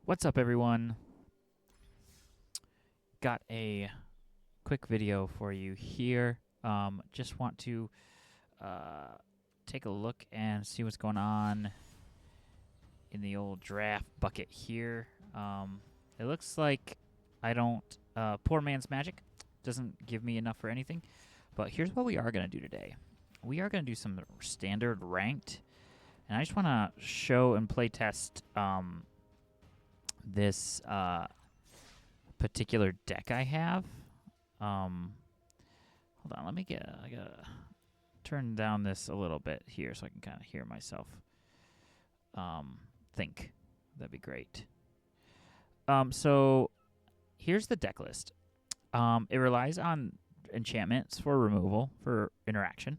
What's up, everyone? Got a quick video for you here. Just want to take a look and see what's going on in the old draft bucket here. It looks like I don't. Poor man's magic doesn't give me enough for anything. But here's what we are going to do today. We are going to do some standard ranked, and I just want to show and play test this particular deck I have. Hold on, I gotta turn down this a little bit here so I can kind of hear myself think. That'd be great. So here's the deck list. It relies on enchantments for removal for interaction,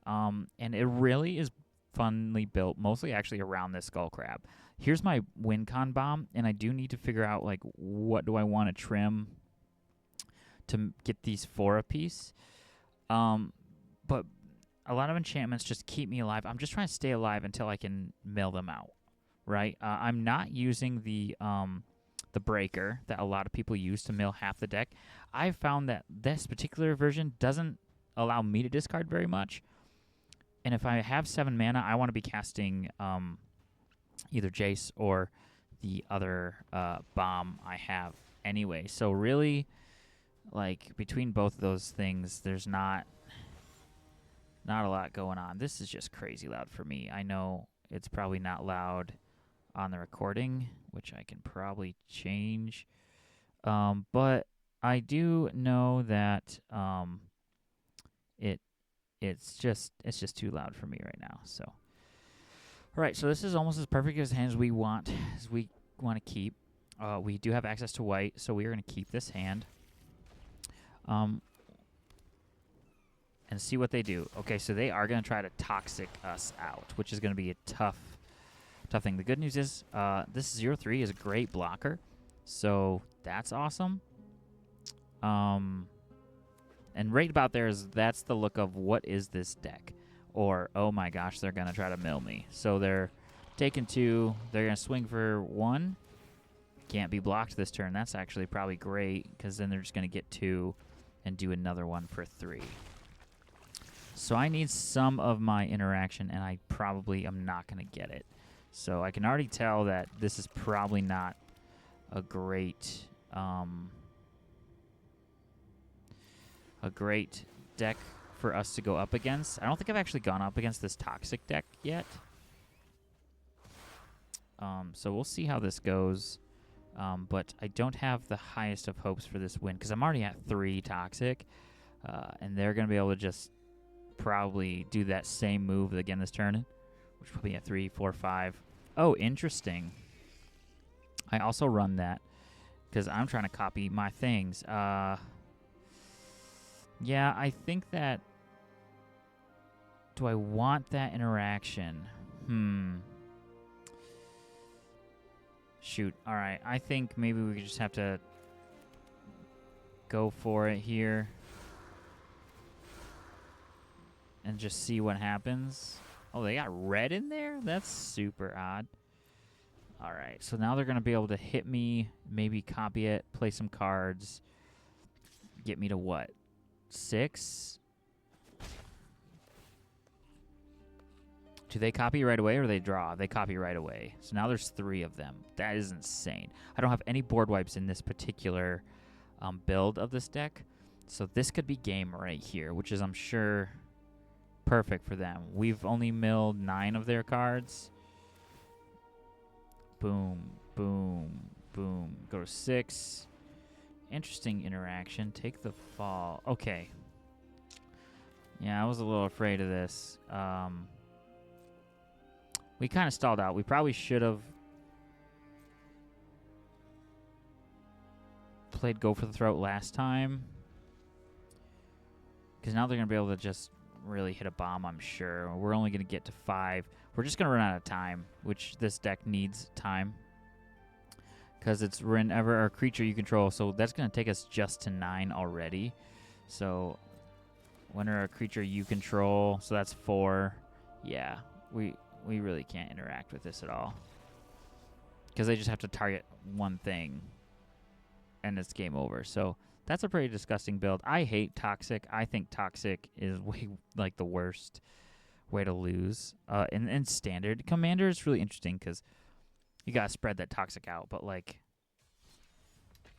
and it really is funly built, mostly actually around this skull crab. Here's my win con bomb, and I do need to figure out like what do I want to trim to get these 4 apiece. But a lot of enchantments just keep me alive. I'm just trying to stay alive until I can mill them out, right? I'm not using the breaker that a lot of people use to mill half the deck. I've found that this particular version doesn't allow me to discard very much. And if I have 7 mana, I want to be casting either Jace or the other bomb I have anyway. So really, like, between both of those things, there's not a lot going on. This is just crazy loud for me. I know it's probably not loud on the recording, which I can probably change. But I do know that it's just too loud for me right now. So, all right. So this is almost as perfect as hand as we want to keep. We do have access to white, so we are going to keep this hand. And see what they do. Okay, so they are going to try to toxic us out, which is going to be a tough thing. The good news is this 0-3 is a great blocker, so that's awesome. And right about there is that's the look of what is this deck, or oh my gosh, they're going to try to mill me. So they're taking 2. They're going to swing for 1. Can't be blocked this turn. That's actually probably great because then they're just going to get 2 and do another one for 3. So I need some of my interaction, and I probably am not going to get it. So I can already tell that this is probably not a great deck for us to go up against. I don't think I've actually gone up against this toxic deck yet. So we'll see how this goes. But I don't have the highest of hopes for this win because I'm already at 3 toxic, and they're going to be able to just probably do that same move again this turn, which will be at 3, 4, 5. Oh, interesting. I also run that because I'm trying to copy my things. Yeah, I think that. Do I want that interaction? Shoot. All right. I think maybe we just have to go for it here and just see what happens. Oh, they got red in there? That's super odd. All right, so now they're going to be able to hit me, maybe copy it, play some cards, get me to what? 6? Do they copy right away or do they draw? They copy right away. So now there's 3 of them. That is insane. I don't have any board wipes in this particular build of this deck. So this could be game right here, which is, I'm sure, perfect for them. We've only milled 9 of their cards. Boom, boom, boom. Go to 6. Interesting interaction. Take the fall. Okay. Yeah, I was a little afraid of this. We kind of stalled out. We probably should have played Go for the Throat last time, because now they're going to be able to just really hit a bomb, I'm sure. We're only going to get to 5. We're just going to run out of time, which this deck needs time, because it's whenever our creature you control. So that's going to take us just to 9 already. So whenever a creature you control, so that's 4. Yeah, we really can't interact with this at all. because they just have to target one thing, and it's game over. So that's a pretty disgusting build. I hate Toxic. I think Toxic is way like the worst way to lose. In Standard, Commander is really interesting because you gotta spread that Toxic out. But like,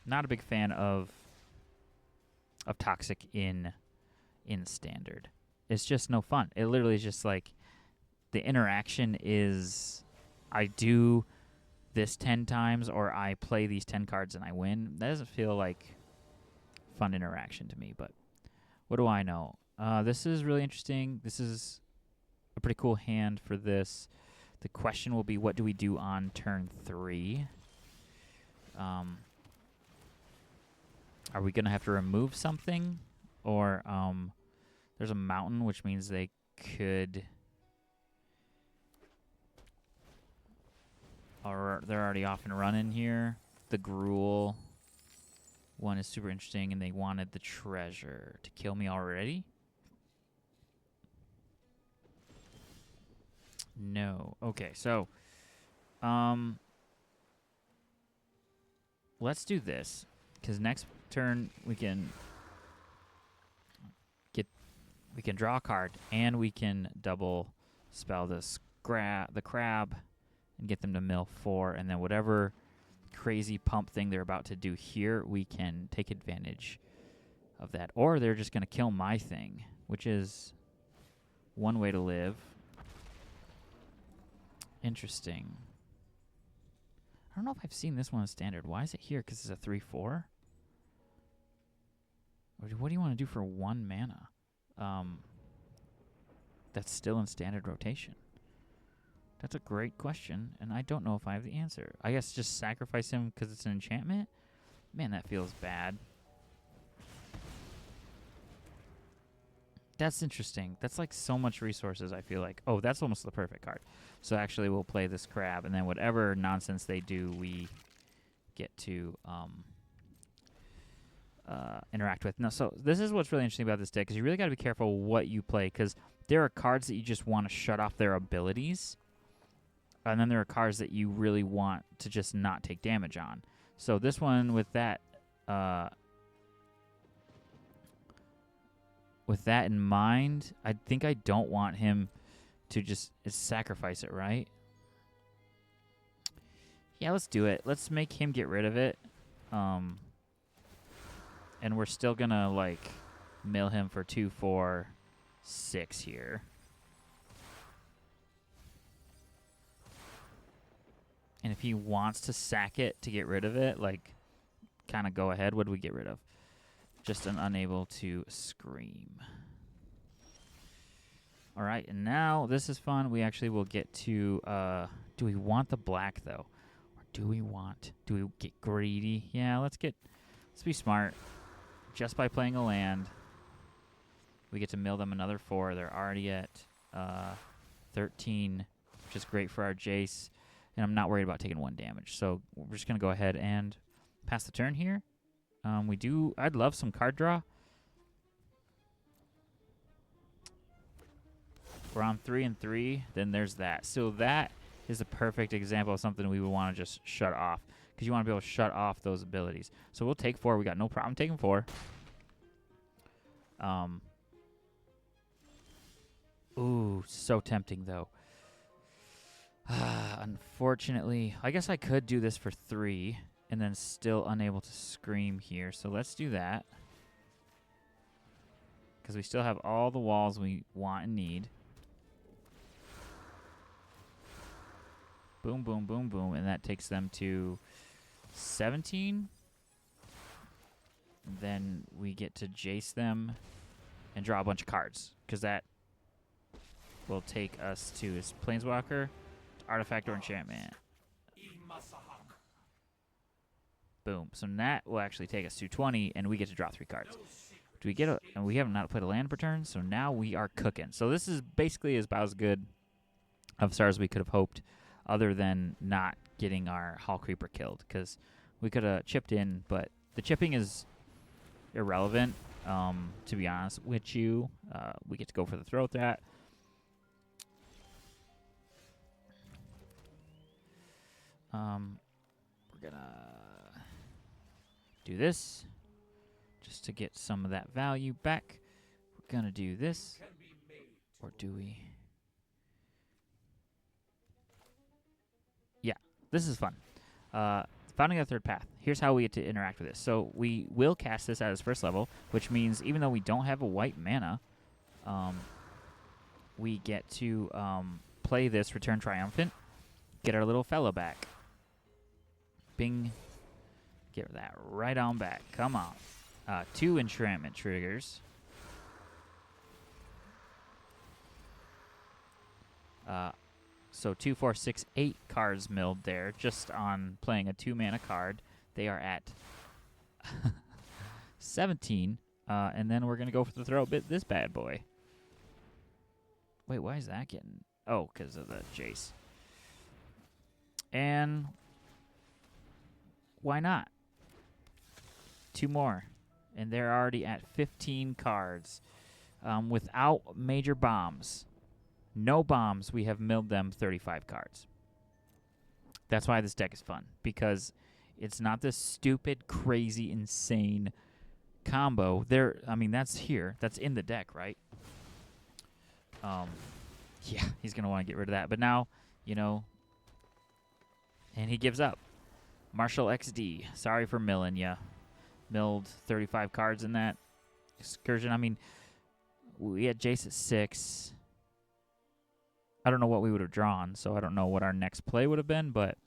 not a big fan of Toxic in Standard. It's just no fun. It literally is just like the interaction is I do this 10 times or I play these 10 cards and I win. That doesn't feel like fun interaction to me, but what do I know? This is really interesting. This is a pretty cool hand for this. The question will be, what do we do on turn 3? Are we going to have to remove something? Or there's a mountain, which means they could... Or they're already off and running here. The Gruul one is super interesting, and they wanted the treasure to kill me already. No. Okay, so let's do this, because next turn we can draw a card, and we can double spell the crab and get them to mill 4, and then whatever crazy pump thing they're about to do here, we can take advantage of that. Or they're just going to kill my thing, which is one way to live. Interesting. I don't know if I've seen this one in Standard. Why is it here? Because it's a 3/4? Or what do you want to do for 1 mana? That's still in Standard rotation. That's a great question, and I don't know if I have the answer. I guess just sacrifice him because it's an enchantment? Man, that feels bad. That's interesting. That's like so much resources, I feel like. Oh, that's almost the perfect card. So actually we'll play this crab, and then whatever nonsense they do, we get to interact with. No, so this is what's really interesting about this deck, because you really got to be careful what you play, because there are cards that you just want to shut off their abilities, and then there are cards that you really want to just not take damage on. So this one, with that in mind, I think I don't want him to just sacrifice it, right? Yeah, let's do it. Let's make him get rid of it. And we're still going to, like, mill him for 2, 4, 6 here. And if he wants to sack it to get rid of it, like, kind of go ahead. What do we get rid of? Just an unable to scream. All right, and now this is fun. We actually will get to, do we want the black, though? Or do we get greedy? Yeah, let's be smart. Just by playing a land, we get to mill them another 4. They're already at 13, which is great for our Jace. And I'm not worried about taking 1 damage. So we're just going to go ahead and pass the turn here. I'd love some card draw. We're on 3 and 3. Then there's that. So that is a perfect example of something we would want to just shut off, because you want to be able to shut off those abilities. So we'll take 4. We got no problem taking 4. Ooh, so tempting, though. Unfortunately, I guess I could do this for 3 and then still unable to scream here. So let's do that, because we still have all the walls we want and need. Boom, boom, boom, boom. And that takes them to 17. Then we get to Jace them and draw a bunch of cards, because that will take us to his Planeswalker, Artifact, or Enchantment. Boom. So that will actually take us to 20, and we get to draw 3 cards. Do we get and we have not played a land per turn, so now we are cooking. So this is basically about as good of start as we could have hoped, other than not getting our Hall Creeper killed, because we could have chipped in, but the chipping is irrelevant, to be honest with you. We get to go for the throat that. We're gonna do this just to get some of that value back. We're gonna do this, or do we? Yeah, this is fun. Founding a third path. Here's how we get to interact with this. So we will cast this at its first level, which means even though we don't have a white mana, we get to play this Return Triumphant, get our little fellow back. Bing. Get that right on back. Come on. 2 enchantment triggers. So 2, 4, 6, 8 cards milled there just on playing a 2-mana card. They are at 17. And then we're going to go for the throw bit this bad boy. Wait, why is that getting... Oh, because of the Jace. And why not? 2 more. And they're already at 15 cards. Without major bombs. No bombs, we have milled them 35 cards. That's why this deck is fun. Because it's not this stupid, crazy, insane combo. I mean, that's here. That's in the deck, right? Yeah, he's going to want to get rid of that. But now, you know, and he gives up. Marshall XD. Sorry for milling ya. Milled 35 cards in that excursion. I mean, we had Jace at 6. I don't know what we would have drawn, so I don't know what our next play would have been, but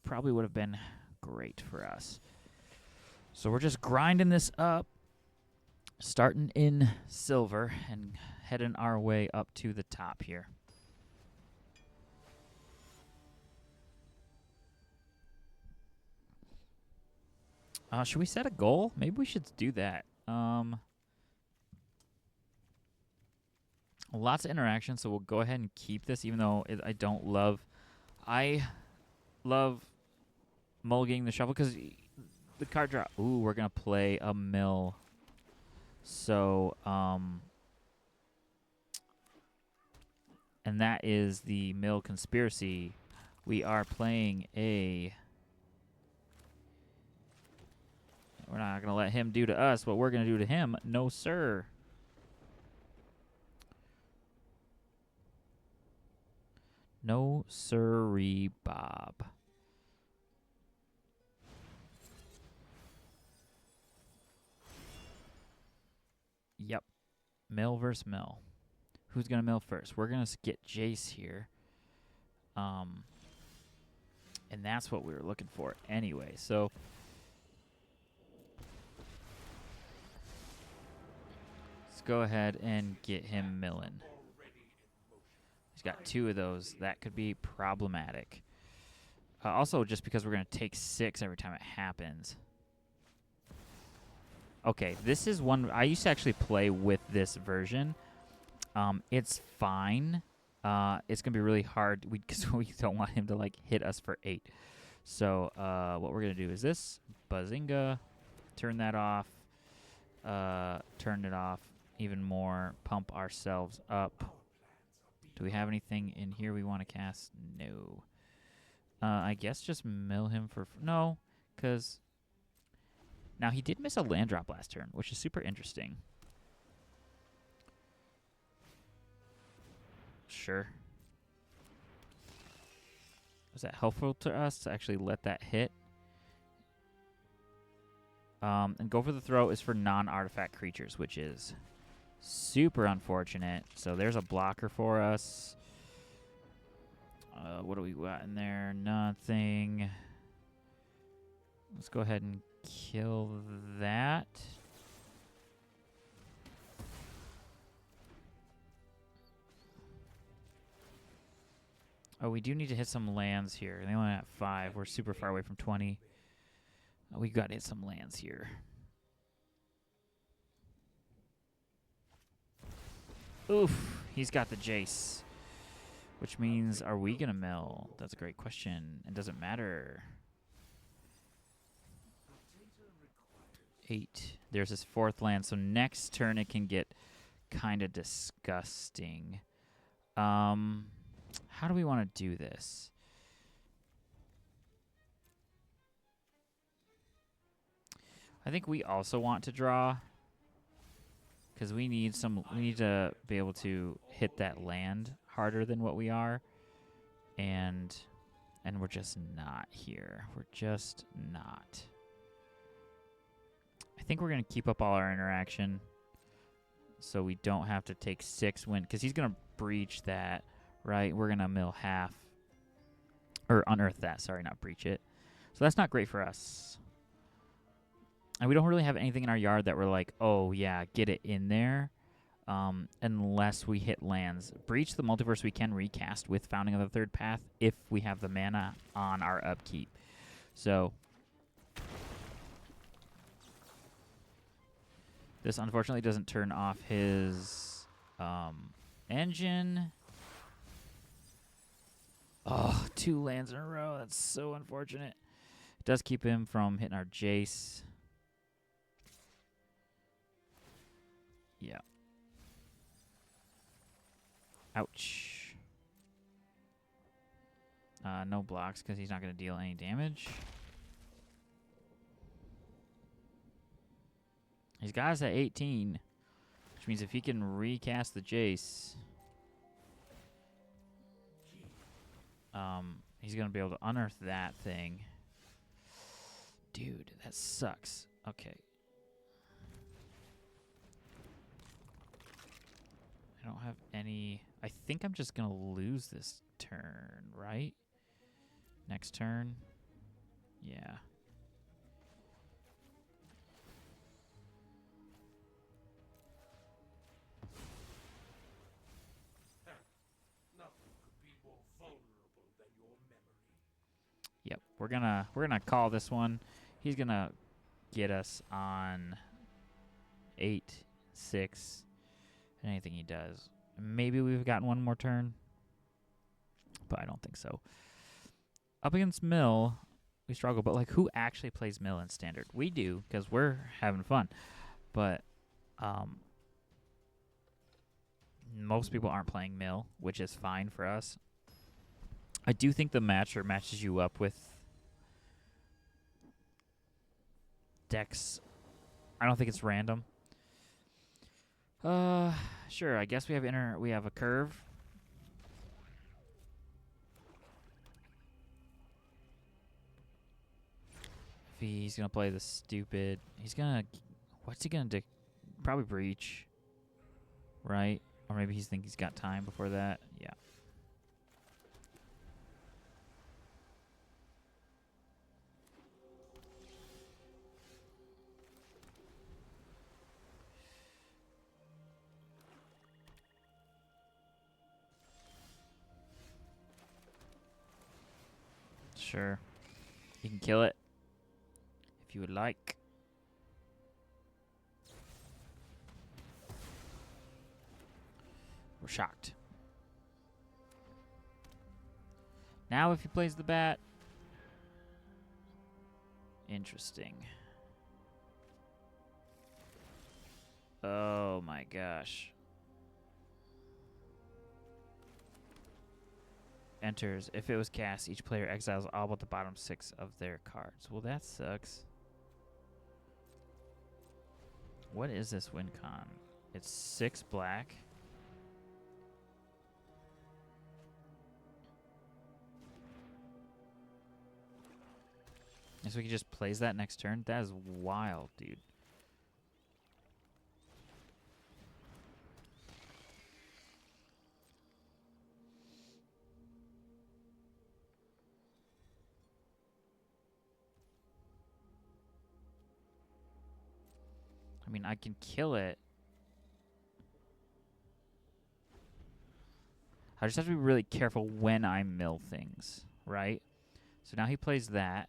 probably would have been great for us. So we're just grinding this up, starting in silver and heading our way up to the top here. Should we set a goal? Maybe we should do that. Lots of interaction, so we'll go ahead and keep this, even though I don't love... I love mulliganing the shuffle, because the card draw... Ooh, we're going to play a mill. So, and that is the mill conspiracy. We are playing a... We're not going to let him do to us what we're going to do to him. No, sir. No, sirree, Bob. Yep. Mill versus mill. Who's going to mill first? We're going to get Jace here. And that's what we were looking for anyway. So... go ahead and get him milling. He's got 2 of those. That could be problematic. Also, just because we're going to take 6 every time it happens. Okay, this is one... I used to actually play with this version. It's fine. It's going to be really hard because we don't want him to like hit us for 8. So what we're going to do is this. Bazinga. Turn that off. Turn it off. Even more, pump ourselves up. Do we have anything in here we want to cast? No. I guess just mill him for... No, because... Now, he did miss a land drop last turn, which is super interesting. Sure. Was that helpful to us to actually let that hit? And go for the throw is for non-artifact creatures, which is... super unfortunate. So there's a blocker for us. What do we got in there? Nothing. Let's go ahead and kill that. Oh, we do need to hit some lands here. They only have 5. We're super far away from 20. We got to hit some lands here. Oof, he's got the Jace. Which means, are we going to mill? That's a great question. It doesn't matter. 8. There's his 4th land. So next turn it can get kind of disgusting. How do we want to do this? I think we also want to draw because we need to be able to hit that land harder than what we are, and we're just not here. We're just not. I think we're gonna keep up all our interaction so we don't have to take 6 wind because he's gonna breach that, right? We're gonna mill half or unearth that. Sorry, not breach it. So that's not great for us. And we don't really have anything in our yard that we're like, oh, yeah, get it in there, unless we hit lands. Breach the Multiverse we can recast with Founding of the Third Path if we have the mana on our upkeep. So this, unfortunately, doesn't turn off his engine. Oh, 2 lands in a row. That's so unfortunate. It does keep him from hitting our Jace. Yeah. Ouch. No blocks because he's not going to deal any damage. He's got us at 18, which means if he can recast the Jace, he's going to be able to unearth that thing. Dude, that sucks. Okay. I don't have any... I think I'm just going to lose this turn, right? Next turn? Yeah. Yep, we're gonna call this one. He's gonna get us on 8, 6. Anything he does. Maybe we've gotten one more turn, but I don't think so. Up against Mill, we struggle, but like, who actually plays Mill in Standard? We do, because we're having fun, but most people aren't playing Mill, which is fine for us. I do think the matcher matches you up with decks. I don't think it's random. Sure. I guess we have a curve. If he's gonna play the stupid, what's he gonna do? Probably breach, right? Or maybe he's got time before that. Yeah. Sure. You can kill it if you would like. We're shocked. Now if he plays the bat. Interesting. Oh my gosh. Enters. If it was cast, each player exiles all but the bottom 6 of their cards. Well, that sucks. What is this win con? It's 6 black. And so he just plays that next turn? That is wild, dude. I mean, I can kill it. I just have to be really careful when I mill things, right? So now he plays that.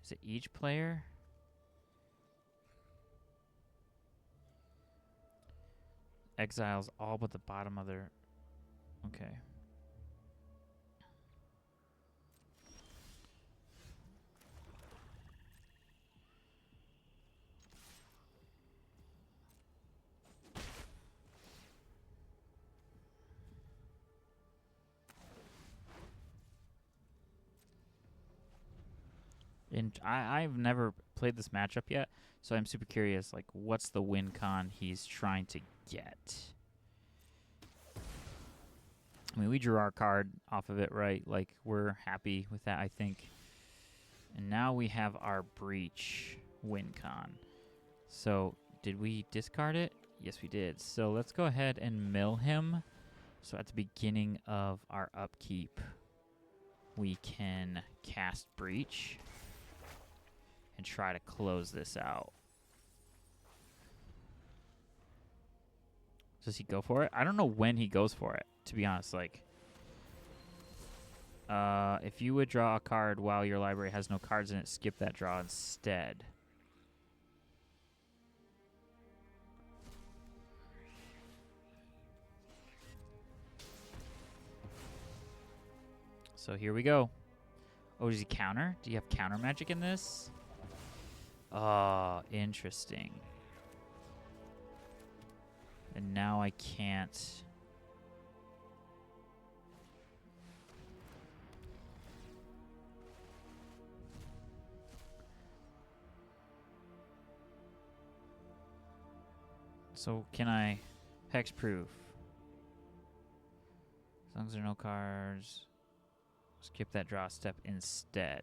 Is it each player? Exiles all but the bottom of their... Okay. And I've never played this matchup yet, so I'm super curious, like, what's the win con he's trying to get? I mean, we drew our card off of it, right? Like, we're happy with that, I think. And now we have our Breach win con. So, did we discard it? Yes, we did. So, let's go ahead and mill him. So, at the beginning of our upkeep, we can cast Breach and try to close this out. Does he go for it? I don't know when he goes for it, to be honest. Like, if you would draw a card while your library has no cards in it, skip that draw instead. So here we go. Oh, does he counter? Do you have counter magic in this? Oh, interesting. And now I can't. So can I hexproof? As long as there are no cards, skip that draw step instead.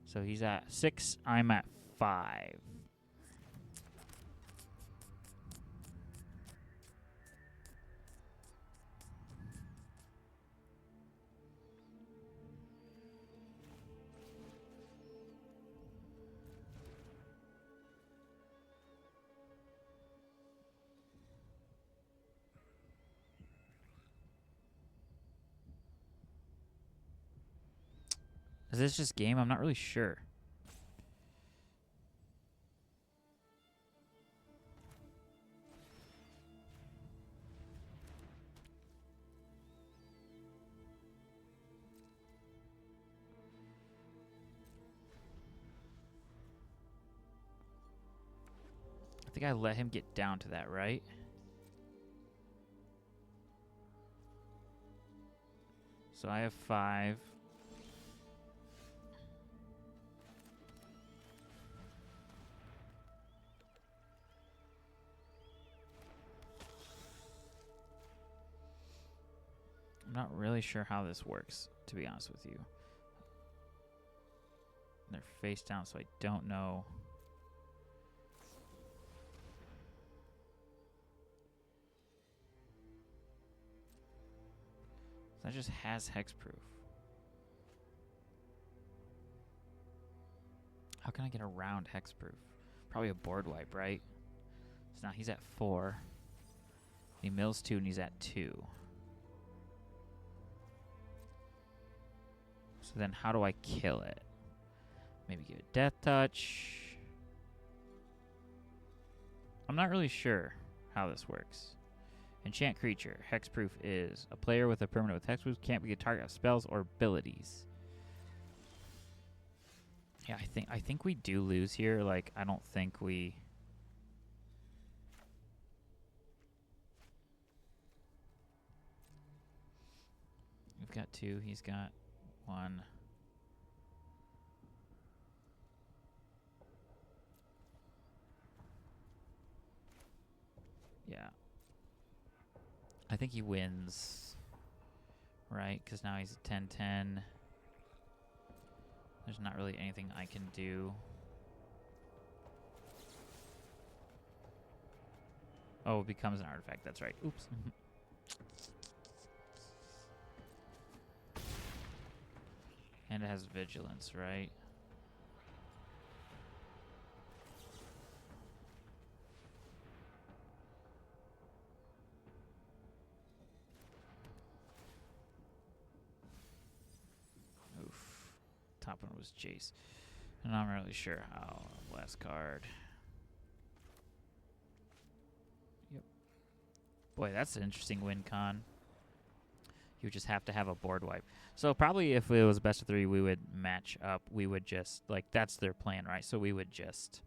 So he's at 6, I'm at 5. Is this just game? I'm not really sure. I think I let him get down to that, right? So I have 5. I'm not really sure how this works, to be honest with you. They're face down, so I don't know. That just has hexproof. How can I get around hexproof? Probably a board wipe, right? So now he's at 4. He mills 2 and he's at 2. So then how do I kill it? Maybe give it death touch. I'm not really sure how this works. Enchant creature. Hexproof is a player with a permanent with hexproof can't be a target of spells or abilities. Yeah, I think we do lose here. Like, I don't think we. We've got 2. He's got 1. Yeah. I think he wins, right? Because now he's a 10-10. There's not really anything I can do. Oh, it becomes an artifact. That's right. Oops. And it has vigilance, right? Oof. Top one was Jace. And I'm not really sure how. Last card. Yep. Boy, that's an interesting win con. You would just have to have a board wipe. So probably if it was best of 3, we would match up. We would just, like, that's their plan, right? So we would just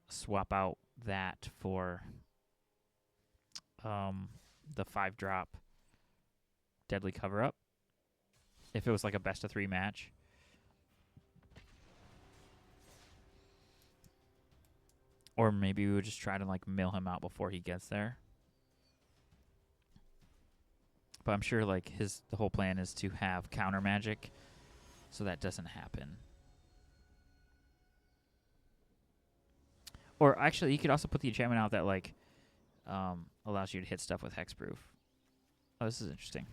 swap out that for the 5-drop Deadly Cover-Up. if it was like a best of 3 match. Or maybe we would just try to like mill him out before he gets there. But I'm sure like the whole plan is to have counter magic, so that doesn't happen. Or actually, you could also put the enchantment out that like allows you to hit stuff with hexproof. Oh, this is interesting.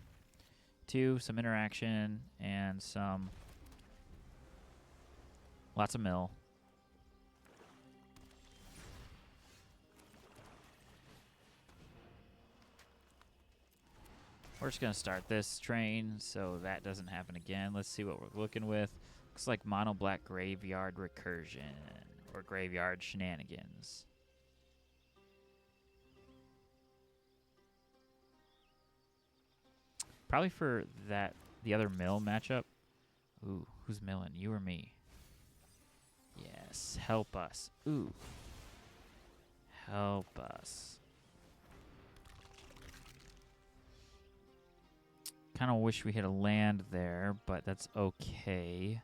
2, some interaction, and some lots of mill. We're just going to start this train so that doesn't happen again. Let's see what we're looking with. Looks like mono black graveyard recursion or graveyard shenanigans. Probably for the other mill matchup. Ooh, who's milling? You or me? Yes, help us. Ooh. Help us. Kind of wish we had a land there, but that's okay.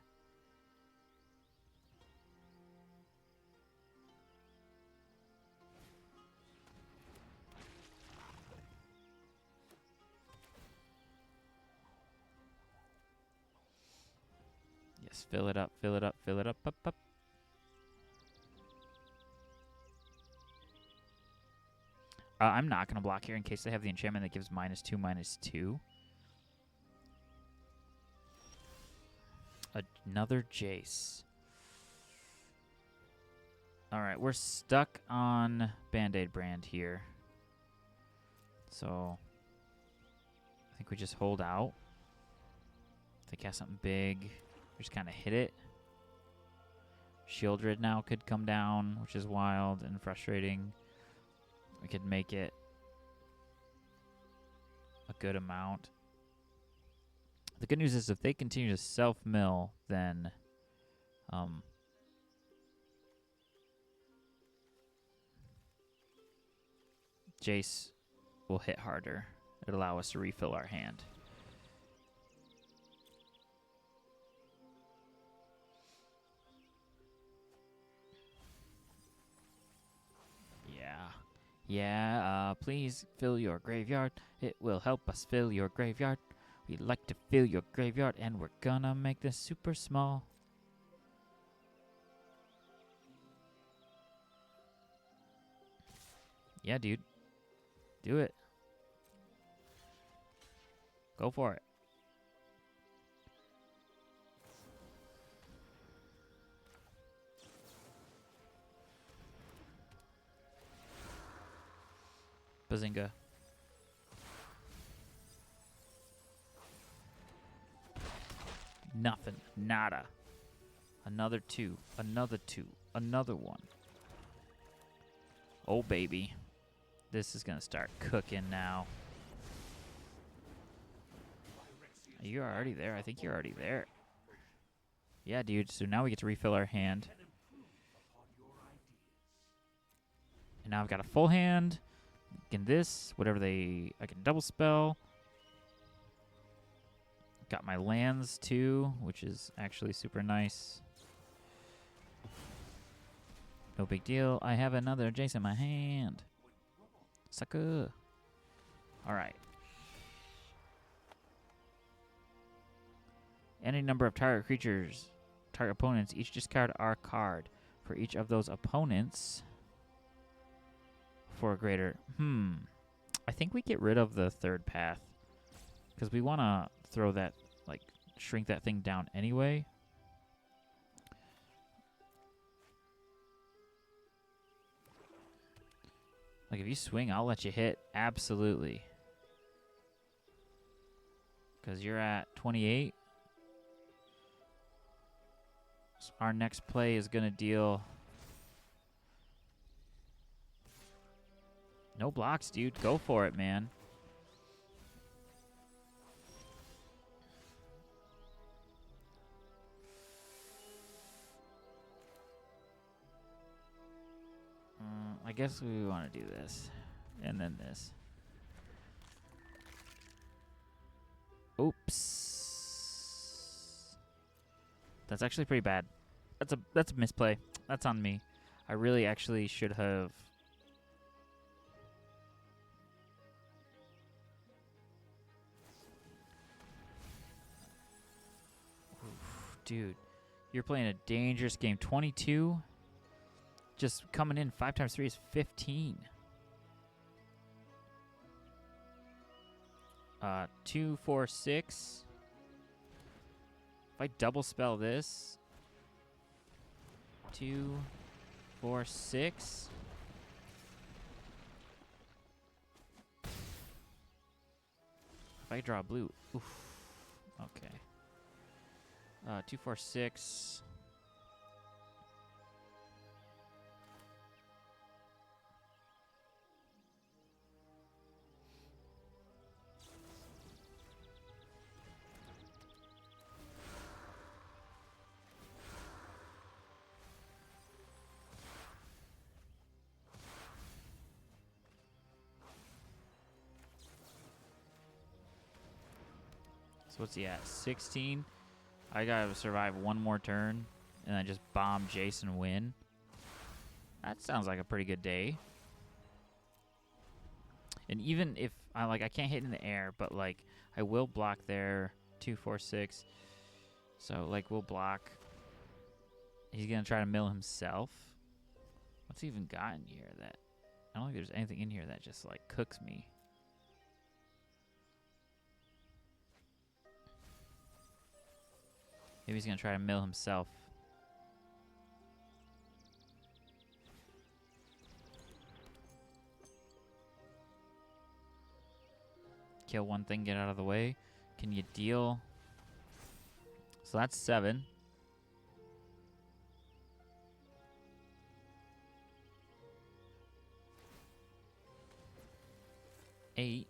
Yes, fill it up, fill it up, fill it up, up, up. I'm not going to block here in case they have the enchantment that gives -2/-2. Another Jace. Alright, we're stuck on Band-Aid Brand here. So, I think we just hold out. If they cast something big, we just kind of hit it. Shieldred now could come down, which is wild and frustrating. We could make it a good amount. The good news is if they continue to self-mill, then Jace will hit harder. It'll allow us to refill our hand. Yeah, please fill your graveyard. It will help us fill your graveyard. We like to fill your graveyard, and we're gonna make this super small. Yeah, dude. Do it. Go for it. Bazinga. Nothing. Nada. Another 2. Another 2. Another 1. Oh, baby. This is going to start cooking now. You're already there. I think you're already there. Yeah, dude. So now we get to refill our hand. And now I've got a full hand. Again, this, whatever I can double spell. Got my lands too, which is actually super nice. No big deal. I have another Jace in my hand. Sucker. Alright. Any number of target creatures, target opponents, each discard our card. For each of those opponents, for a greater... I think we get rid of the third path. Because we want to throw that, like, shrink that thing down anyway. Like, if you swing, I'll let you hit. Absolutely. Because you're at 28. So our next play is going to deal... No blocks, dude. Go for it, man. I guess we want to do this. And then this. Oops. That's actually pretty bad. That's a misplay. That's on me. I really actually should have. Oof, dude, you're playing a dangerous game. 22. Just coming in 5 times 3 is 15. 2, 4, 6. If I double spell this, 2, 4, 6. If I draw blue, oof. Okay. 2, 4, 6. So what's he at? 16. I gotta survive one more turn and then just bomb Jace and win. That sounds like a pretty good day. And even if I can't hit in the air, but like I will block there. 2, 4, 6. So like we'll block. He's gonna try to mill himself. What's he even got in here that I don't think there's anything in here that just like cooks me. Maybe he's gonna try to mill himself. Kill one thing, get out of the way. Can you deal? So that's 7. 8.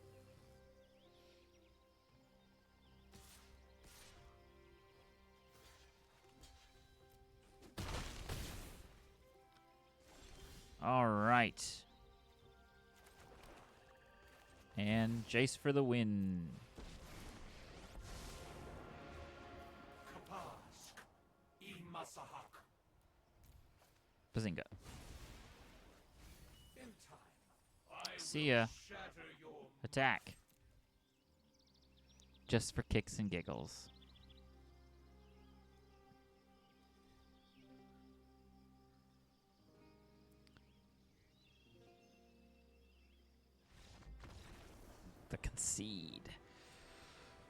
All right. And Jace for the win. Bazinga. See ya. Attack. Just for kicks and giggles. The concede.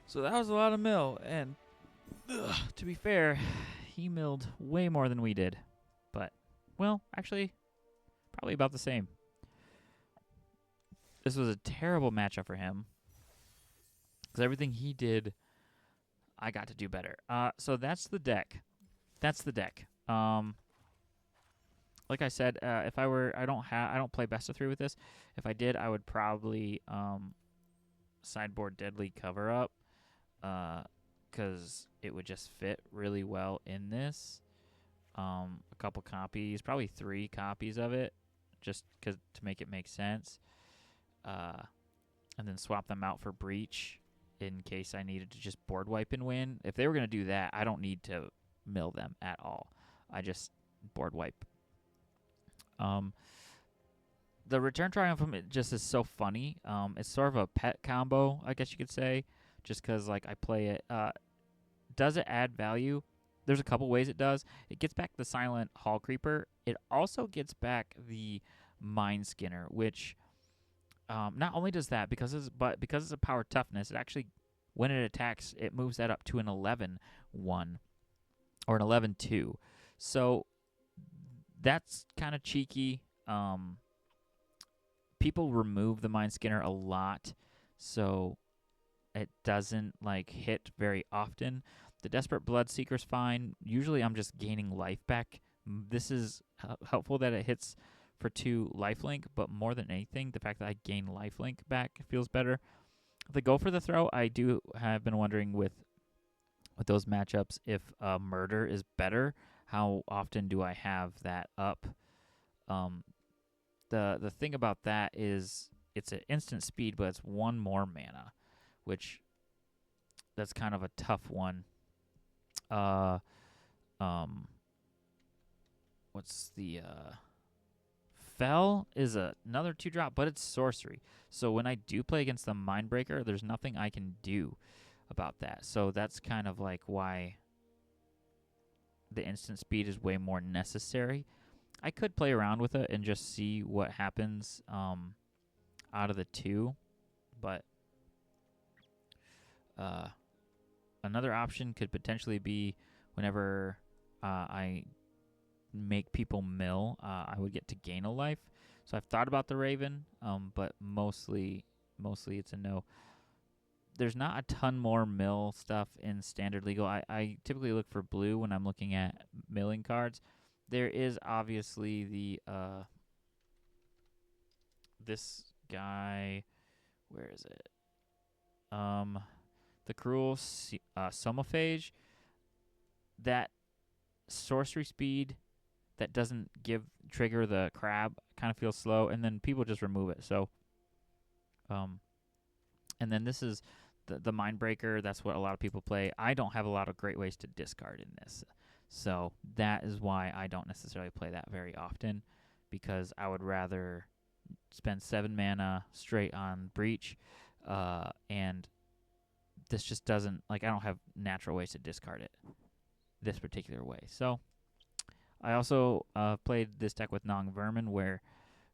So that was a lot of mill, and to be fair, he milled way more than we did. But, well, actually, probably about the same. This was a terrible matchup for him. Because everything he did, I got to do better. So that's the deck. That's the deck. Like I said, if I were, I don't play best of 3 with this. If I did, I would probably sideboard Deadly Cover Up, because it would just fit really well in this. A couple copies, probably 3 copies of it, just to make it make sense. And then swap them out for Breach in case I needed to just board wipe and win. If they were going to do that, I don't need to mill them at all. I just board wipe. The Return Triumph from it just is so funny. It's sort of a pet combo, I guess you could say, just because like I play it. Does it add value? There's a couple ways it does. It gets back the Silent Hall Creeper. It also gets back the Mind Skinner, which not only does that, because it's a power toughness, it actually, when it attacks, it moves that up to an 11-1 or an 11-2. So that's kind of cheeky. People remove the Mind Skinner a lot, so it doesn't like hit very often. The Desperate Bloodseeker's fine. Usually I'm just gaining life back. This is helpful that it hits for 2 lifelink, but more than anything, the fact that I gain lifelink back feels better. If I go for the throw, I do have been wondering with those matchups if Murder is better. How often do I have that up? The thing about that is it's an instant speed, but it's 1 more mana, which that's kind of a tough one. what's the Fell is another 2-drop, but it's sorcery. So when I do play against the Mindbreaker, there's nothing I can do about that. So that's kind of like why the instant speed is way more necessary. I could play around with it and just see what happens out of the two, but another option could potentially be whenever I make people mill, I would get to gain a life. So I've thought about the Raven, but mostly it's a no. There's not a ton more mill stuff in Standard Legal. I typically look for blue when I'm looking at milling cards. There is obviously the this guy, where is it? The Cruel Somophage. That sorcery speed that doesn't trigger the crab kind of feels slow, and then people just remove it. So, and then this is the Mindbreaker. That's what a lot of people play. I don't have a lot of great ways to discard in this, so that is why I don't necessarily play that very often, because I would rather spend 7 mana straight on Breach, and this just doesn't, like, I don't have natural ways to discard it this particular way. So I also played this deck with Nong Vermin, where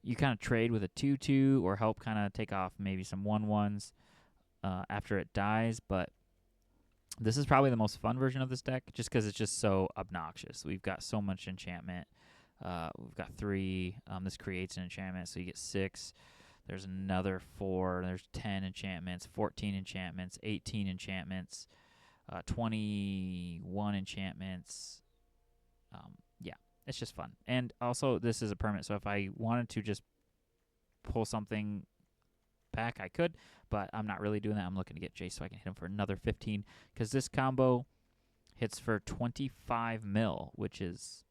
you kind of trade with a 2/2 or help kind of take off maybe some 1/1s after it dies. But this is probably the most fun version of this deck, just because it's just so obnoxious. We've got so much enchantment. We've got 3. This creates an enchantment, so you get 6. There's another 4. There's 10 enchantments, 14 enchantments, 18 enchantments, 21 enchantments. Yeah, it's just fun. And also, this is a permanent, so if I wanted to just pull something back, I could, but I'm not really doing that. I'm looking to get Jace so I can hit him for another 15, because this combo hits for 25 mil, which is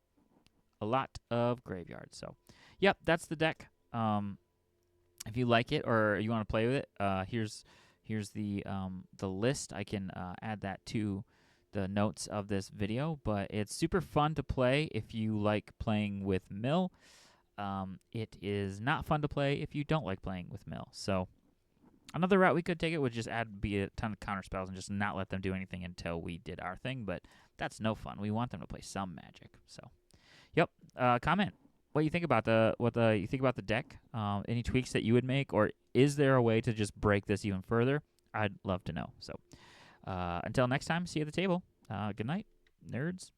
a lot of graveyard. So, yep, that's the deck. If you like it or you want to play with it, here's the list. I can add that to the notes of this video, but it's super fun to play if you like playing with mill. It is not fun to play if you don't like playing with mill. So another route we could take it would just be a ton of counter spells and just not let them do anything until we did our thing, but that's no fun. We want them to play some magic. So, yep. Comment what you think about the deck. Any tweaks that you would make, or is there a way to just break this even further? I'd love to know. So, until next time, see you at the table. Good night, nerds.